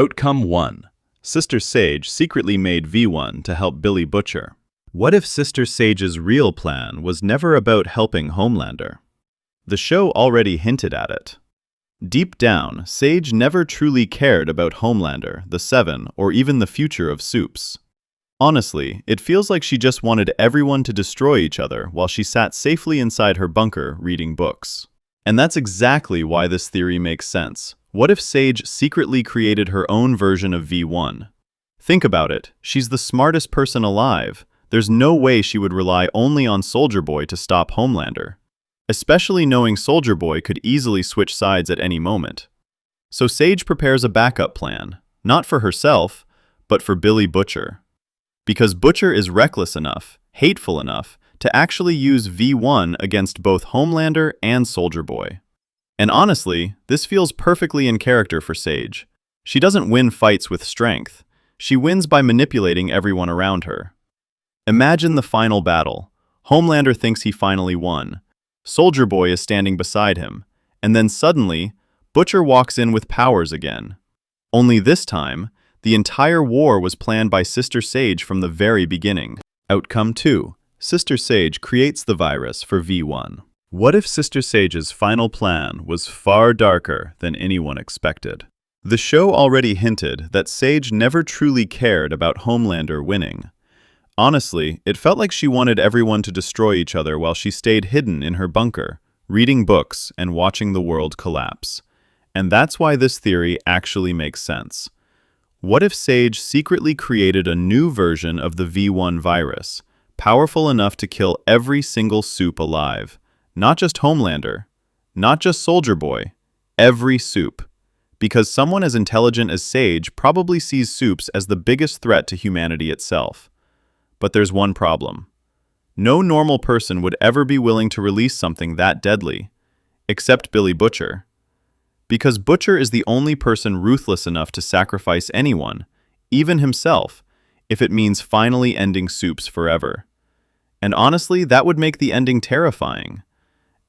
Outcome 1. Sister Sage secretly made V1 to help Billy Butcher. What if Sister Sage's real plan was never about helping Homelander? The show already hinted at it. Deep down, Sage never truly cared about Homelander, the Seven, or even the future of Supes. Honestly, it feels like she just wanted everyone to destroy each other while she sat safely inside her bunker reading books. And that's exactly why this theory makes sense. What if Sage secretly created her own version of V1? Think about it. She's the smartest person alive. There's no way she would rely only on Soldier Boy to stop Homelander, especially knowing Soldier Boy could easily switch sides at any moment. So Sage prepares a backup plan, not for herself, but for Billy Butcher. Because Butcher is reckless enough, hateful enough, to actually use V1 against both Homelander and Soldier Boy. And honestly, this feels perfectly in character for Sage. She doesn't win fights with strength. She wins by manipulating everyone around her. Imagine the final battle. Homelander thinks he finally won. Soldier Boy is standing beside him. And then suddenly, Butcher walks in with powers again. Only this time, the entire war was planned by Sister Sage from the very beginning. Outcome 2. Sister Sage creates the virus for V1. What if Sister Sage's final plan was far darker than anyone expected? The show already hinted that Sage never truly cared about Homelander winning. Honestly, it felt like she wanted everyone to destroy each other while she stayed hidden in her bunker, reading books and watching the world collapse. And that's why this theory actually makes sense. What if Sage secretly created a new version of the V1 virus, powerful enough to kill every single Supe alive? Not just Homelander, not just Soldier Boy, every Supe. Because someone as intelligent as Sage probably sees Supes as the biggest threat to humanity itself. But there's one problem. No normal person would ever be willing to release something that deadly, except Billy Butcher. Because Butcher is the only person ruthless enough to sacrifice anyone, even himself, if it means finally ending Supes forever. And honestly, that would make the ending terrifying.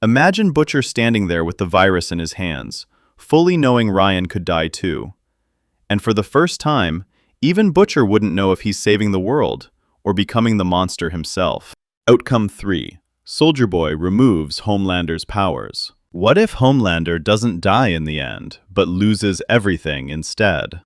Imagine Butcher standing there with the virus in his hands, fully knowing Ryan could die too. And for the first time, even Butcher wouldn't know if he's saving the world or becoming the monster himself. Outcome 3. Soldier Boy removes Homelander's powers. What if Homelander doesn't die in the end, but loses everything instead?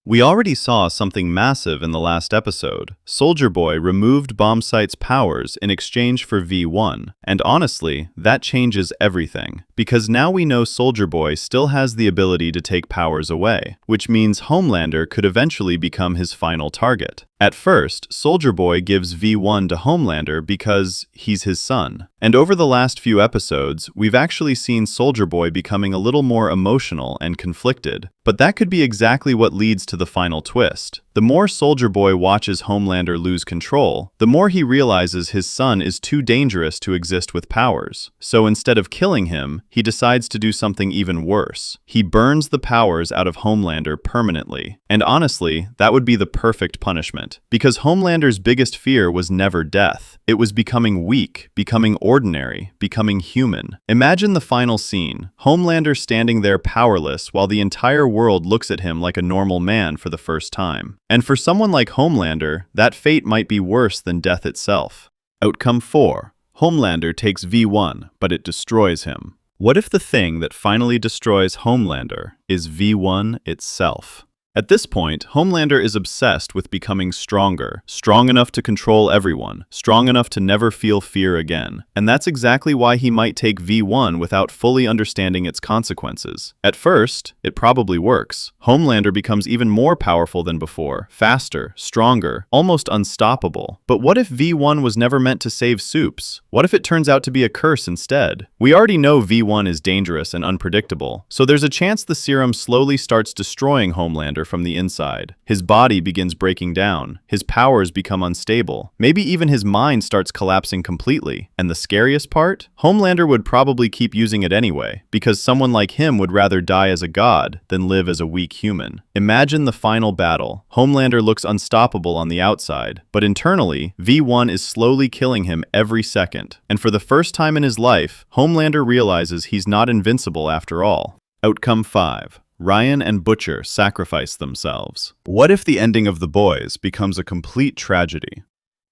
We already saw something massive in the last episode. Soldier Boy removed Bombsight's powers in exchange for V1, and honestly, that changes everything. Because now we know Soldier Boy still has the ability to take powers away, which means Homelander could eventually become his final target. At first, Soldier Boy gives V1 to Homelander because he's his son. And over the last few episodes, we've actually seen Soldier Boy becoming a little more emotional and conflicted. But that could be exactly what leads to the final twist. The more Soldier Boy watches Homelander lose control, the more he realizes his son is too dangerous to exist with powers. So instead of killing him, he decides to do something even worse. He burns the powers out of Homelander permanently. And honestly, that would be the perfect punishment. Because Homelander's biggest fear was never death. It was becoming weak, becoming ordinary, becoming human. Imagine the final scene. Homelander standing there powerless while the entire world looks at him like a normal man for the first time. And for someone like Homelander, that fate might be worse than death itself. Outcome 4. Homelander takes V1, but it destroys him. What if the thing that finally destroys Homelander is V1 itself? At this point, Homelander is obsessed with becoming stronger, strong enough to control everyone, strong enough to never feel fear again. And that's exactly why he might take V1 without fully understanding its consequences. At first, it probably works. Homelander becomes even more powerful than before, faster, stronger, almost unstoppable. But what if V1 was never meant to save Supes? What if it turns out to be a curse instead? We already know V1 is dangerous and unpredictable, so there's a chance the serum slowly starts destroying Homelander from the inside. His body begins breaking down, his powers become unstable, maybe even his mind starts collapsing completely. And the scariest part? Homelander would probably keep using it anyway, because someone like him would rather die as a god than live as a weak human. Imagine the final battle. Homelander looks unstoppable on the outside, but internally, V1 is slowly killing him every second. And for the first time in his life, Homelander realizes he's not invincible after all. Outcome 5. Ryan and Butcher sacrifice themselves. What if the ending of The Boys becomes a complete tragedy?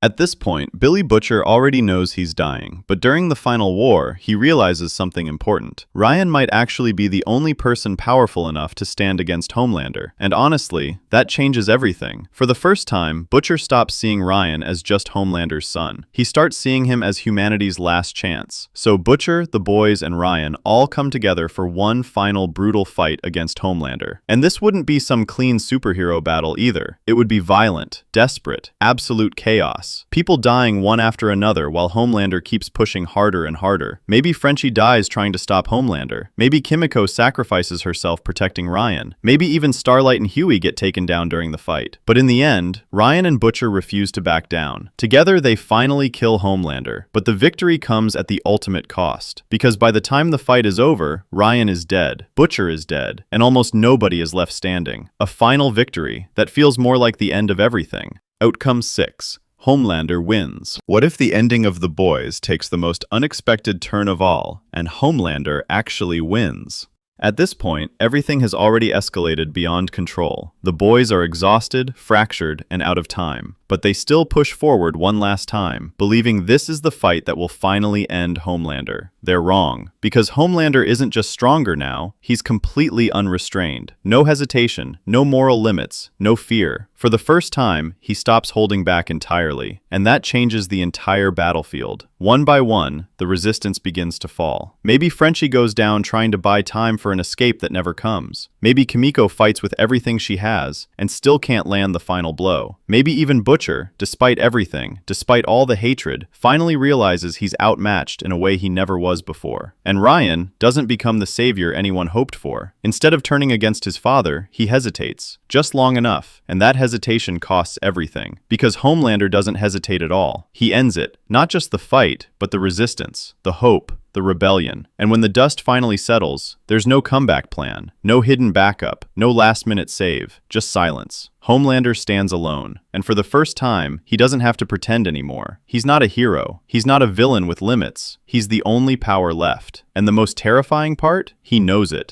At this point, Billy Butcher already knows he's dying, but during the final war, he realizes something important. Ryan might actually be the only person powerful enough to stand against Homelander, and honestly, that changes everything. For the first time, Butcher stops seeing Ryan as just Homelander's son. He starts seeing him as humanity's last chance. So Butcher, the boys, and Ryan all come together for one final brutal fight against Homelander. And this wouldn't be some clean superhero battle either. It would be violent, desperate, absolute chaos. People dying one after another while Homelander keeps pushing harder and harder. Maybe Frenchie dies trying to stop Homelander. Maybe Kimiko sacrifices herself protecting Ryan. Maybe even Starlight and Huey get taken down during the fight. But in the end, Ryan and Butcher refuse to back down. Together, they finally kill Homelander. But the victory comes at the ultimate cost. Because by the time the fight is over, Ryan is dead, Butcher is dead, and almost nobody is left standing. A final victory that feels more like the end of everything. Outcome 6. Homelander wins. What if the ending of The Boys takes the most unexpected turn of all, and Homelander actually wins? At this point, everything has already escalated beyond control. The boys are exhausted, fractured, and out of time. But they still push forward one last time, believing this is the fight that will finally end Homelander. They're wrong, because Homelander isn't just stronger now, he's completely unrestrained. No hesitation, no moral limits, no fear. For the first time, he stops holding back entirely, and that changes the entire battlefield. One by one, the resistance begins to fall. Maybe Frenchie goes down trying to buy time for an escape that never comes. Maybe Kimiko fights with everything she has, and still can't land the final blow. Maybe even Butcher, despite everything, despite all the hatred, finally realizes he's outmatched in a way he never was before. And Ryan doesn't become the savior anyone hoped for. Instead of turning against his father, he hesitates, just long enough, and that hesitation costs everything. Because Homelander doesn't hesitate at all. He ends it, not just the fight, but the resistance, the hope, the rebellion. And when the dust finally settles, there's no comeback plan, no hidden backup, no last-minute save, just silence. Homelander stands alone, and for the first time, he doesn't have to pretend anymore. He's not a hero. He's not a villain with limits. He's the only power left. And the most terrifying part? He knows it.